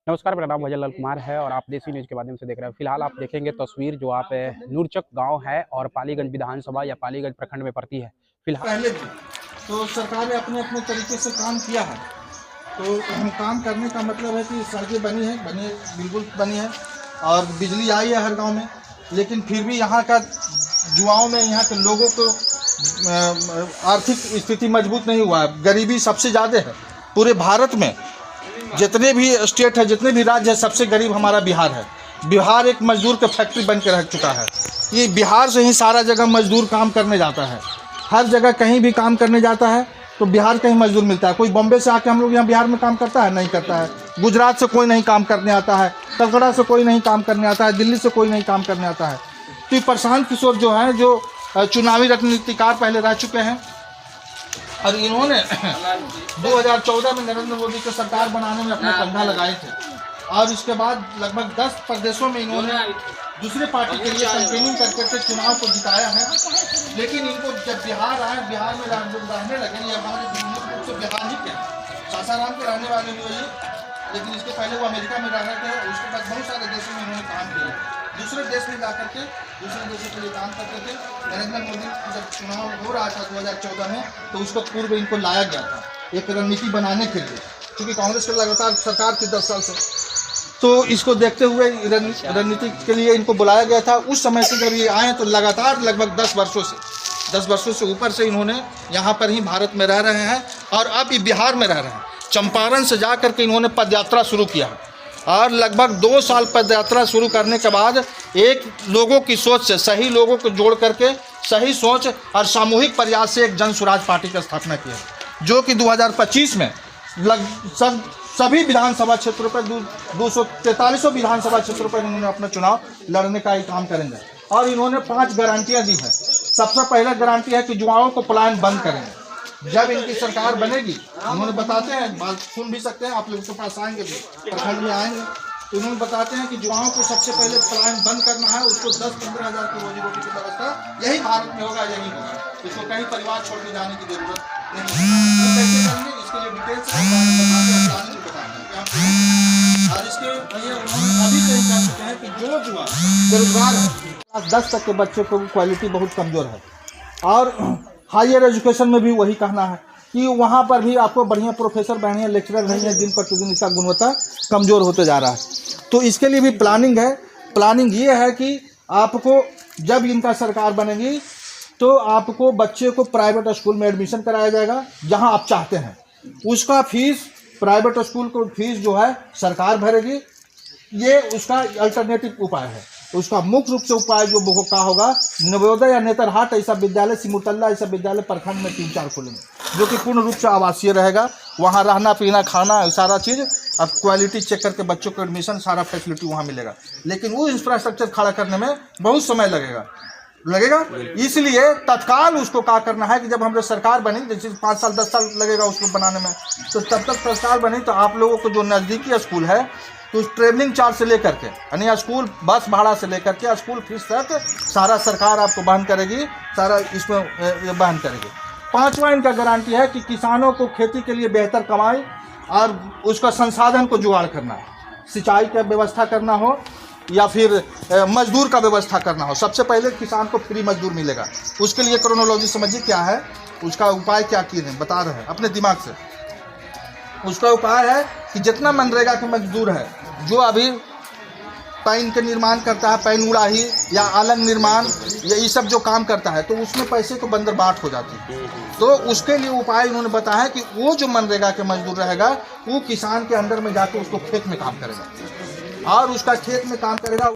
नमस्कार, मेरा नाम भजन लाल कुमार है और आप देसी न्यूज़ के माध्यम से देख रहे हैं। फिलहाल आप देखेंगे तस्वीर जो आप नूरचक गांव है और पालीगंज विधानसभा या पालीगंज प्रखंड में पड़ती है। फिलहाल पहले भी तो सरकार ने अपने अपने तरीके से काम किया है। तो काम करने का मतलब है कि सड़कें बिल्कुल बनी है और बिजली आई है हर गांव में। लेकिन फिर भी यहाँ का युवाओं में, यहाँ के लोगों को आर्थिक स्थिति मजबूत नहीं हुआ है। गरीबी सबसे ज़्यादा है पूरे भारत में। जितने भी स्टेट है, जितने भी राज्य है, सबसे गरीब हमारा बिहार है। बिहार एक मजदूर का फैक्ट्री बन के रह चुका है। ये बिहार से ही सारा जगह मजदूर काम करने जाता है। हर जगह कहीं भी काम करने जाता है तो बिहार का ही मजदूर मिलता है। कोई बॉम्बे से आके हम लोग यहाँ बिहार में काम करता है? नहीं करता है। गुजरात से कोई नहीं काम करने आता है, कलकत्ता से कोई नहीं काम करने आता है, दिल्ली से कोई नहीं काम करने आता है। तो प्रशांत किशोर जो है, जो चुनावी रणनीतिकार पहले रह चुके हैं, और इन्होंने 2014 में नरेंद्र मोदी की सरकार बनाने में अपना कंधा लगाए थे। और उसके बाद लगभग 10 प्रदेशों में इन्होंने दूसरे पार्टी के लिए कैंपेनिंग करके चुनाव को जिताया है। लेकिन इनको जब बिहार आए, बिहार में रहने लगे, ये हमारे रूप से बिहार ही के सासाराम के रहने वाले हुए ये, लेकिन इसके पहले वो अमेरिका में रह रहे थे। उसके बाद बहुत सारे देशों में इन्होंने काम किया, दूसरे देश में जा करके दूसरे देशों के लिए काम करते थे। नरेंद्र मोदी जब चुनाव हो रहा था 2014 में, तो उसको पूर्व इनको लाया गया था एक रणनीति बनाने के लिए, क्योंकि कांग्रेस की लगातार सरकार थी 10 साल से। तो इसको देखते हुए रणनीति के लिए इनको बुलाया गया था। उस समय से जब ये आए तो लगातार लगभग 10 वर्षों से ऊपर से इन्होंने यहाँ पर ही भारत में रह रहे हैं और अब ये बिहार में रह रहे हैं। चंपारण से जा करके इन्होंने पदयात्रा शुरू किया और लगभग 2 साल पदयात्रा शुरू करने के बाद एक लोगों की सोच से, सही लोगों को जोड़ करके सही सोच और सामूहिक प्रयास से एक जन स्वराज पार्टी की स्थापना की है, जो कि 2025 में सभी विधानसभा क्षेत्रों पर 243 विधानसभा क्षेत्रों पर इन्होंने अपना चुनाव लड़ने का ही काम करेंगे। और इन्होंने 5 गारंटियां दी है। सबसे पहला गारंटी है कि युवाओं को पलायन बंद करेंगे। जब इनकी सरकार बनेगी, उन्होंने बताते हैं, बात सुन भी सकते हैं, आप लोगों के पास आएंगे भी, प्रखंड में आएंगे, तो उन्होंने बताते हैं कि युवाओं को सबसे पहले पलायन बंद करना है। उसको 10-15 हज़ार की रोजी रोटी की व्यवस्था यही भारत में होगा, यही होगा। इसको कहीं परिवार छोड़ के जाने की जरूरत नहीं है। वो कैसे करेंगे, इसके लिए डिटेल्स और इसके लिए उन्होंने अभी से ही कह चुके हैं कि जो युवा बेरोजगार है, 10 तक के बच्चों को क्वालिटी बहुत कमज़ोर है। और हायर एजुकेशन में भी वही कहना है कि वहाँ पर भी आपको बढ़िया प्रोफेसर, बढ़िया लेक्चरर नहीं है। दिन प्रतिदिन इसका गुणवत्ता कमज़ोर होते जा रहा है। तो इसके लिए भी प्लानिंग है। प्लानिंग ये है कि आपको जब इनका सरकार बनेगी तो आपको बच्चे को प्राइवेट स्कूल में एडमिशन कराया जाएगा जहां आप चाहते हैं। उसका फीस, प्राइवेट स्कूल को फीस जो है सरकार भरेगी। ये उसका अल्टरनेटिव उपाय है। उसका मुख्य रूप से उपाय जो का होगा, नवोदय या नेतरहाट ऐसा विद्यालय, सिमुतल्ला ऐसा विद्यालय प्रखंड में 3-4 खोलेंगे, जो कि पूर्ण रूप से आवासीय रहेगा। वहाँ रहना, पीना, खाना, सारा चीज़, अब क्वालिटी चेक करके बच्चों को एडमिशन, सारा फैसिलिटी वहाँ मिलेगा। लेकिन वो इंफ्रास्ट्रक्चर खड़ा करने में बहुत समय लगेगा। इसलिए तत्काल उसको क्या करना है कि जब हमारी सरकार बनी, जैसे 5 साल 10 साल लगेगा उसको बनाने में, तो तब तक सरकार बनी तो आप लोगों को जो नज़दीकी स्कूल है, तो ट्रेवलिंग चार्ज से लेकर के, यानी स्कूल बस भाड़ा से लेकर के स्कूल फीस तक सारा सरकार आपको वहन करेगी, सारा इसमें वहन करेगी। 5वां इनका गारंटी है कि किसानों को खेती के लिए बेहतर कमाई और उसका संसाधन को जुगाड़ करना, सिंचाई का व्यवस्था करना हो या फिर मजदूर का व्यवस्था करना हो। सबसे पहले किसान को फ्री मजदूर मिलेगा। उसके लिए क्रोनोलॉजी समझिए क्या है, उसका उपाय क्या किए हैं, बता रहे हैं अपने दिमाग से। उसका उपाय है कि जितना मनरेगा के मजदूर है, जो अभी पैन के निर्माण करता है, पैन उड़ाही या आलंग निर्माण या ये सब जो काम करता है, तो उसमें पैसे को बंदर बाट हो जाती है। तो उसके लिए उपाय उन्होंने बताया है कि वो जो मनरेगा के मजदूर रहेगा, वो किसान के अंडर में जाकर उसको खेत में काम करेगा और उसका खेत में काम करेगा।